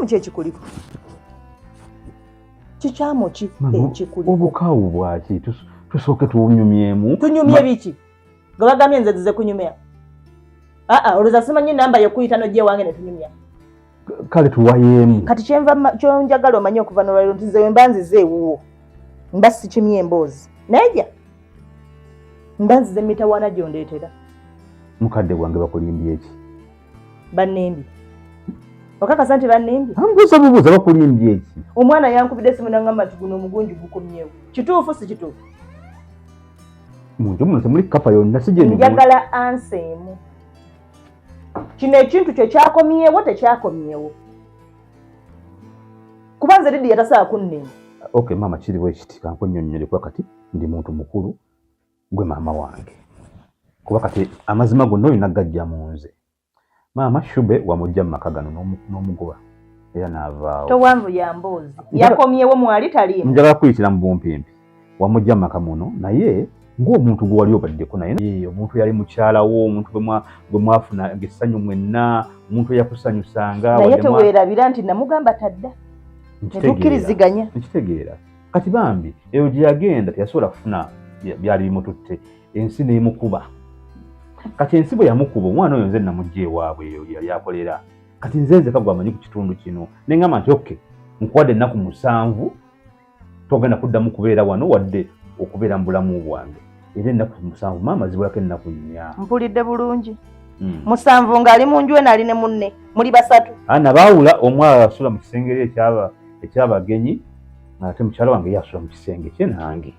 Mche chikuliko. Chichamo chi chikuliko. Obukawu bwaki tusoke tunyumyemu. Tunyumye biki? Gabagamye nze zize kunyumya. Oluza simanyi namba yokuyita no je wange ne tunyumya. Kale tuwayemu. Kati kyenva kyonjagala omanyi okuva n'olwaliro nti nze mbanzize ewuwo. Mbasi kimye emboozi. Neja. Mbanzize mitawana gyondeetera. Mukadde gwange bakulimbye eki? Bannembi. Okakasa nti bannembi? Buuza bakulimbye eki? Omwana yankubidde simu n'angamba nti guno omugunju gukomyewo. Kituufu si kituufu? Muntu muno temuli kapa yonna sijeni. Njagala ansemu. Kino ekintu kyo kyakomyewo tekyakomyewo. Kubanze Lidi yatasaa kunnema. Okay mama kiri bwe kiti kankunnyonnyole kwa kati ndi muntu mukulu gwe mama wange. Kuba kati amazima gonna olina gajja mu nze. Mama Shube wamujja mu maka gano n'omugoba era n'avaawo. Towanvu ya mboozi. Yakomyewo mwali taliimu. Njagala kuyitira mu bumpimpi. Wamujja mu maka muno naye ng'omuntu gwe wali obaddeko naye omuntu yali mukyalawo, omuntu gwe mwafuna essanyu mwenna, omuntu eyakusanyusanga. Naye teweerabira nti namugamba tadda. Netukkiriziganya. Nkitegeera. Kati bambi eyo gye yagenda teyasobola kufuna byali bimututte. Ensi n'emukuba. Kati ensi bwe yamukuba omwana oyo nze namugja ewaabwe eyo yali akolera. Kati nze kagwa amanyi ku kitundu kino. Ne ngamba nti okay nkuwadde ennaku 7 togenda kuddamu kubeera wano wadde okubeera mu bulamu bwange. Era ennaku 7 maama zibulako ennaku 4. Mpulidde bulungi. 7 ng'ali mu nju eno ali ne munne. Muli basatu. Baawula omwala asula mu kisenge ekyabagenyi ate mukyala wange yasula mu kisenge kye nange.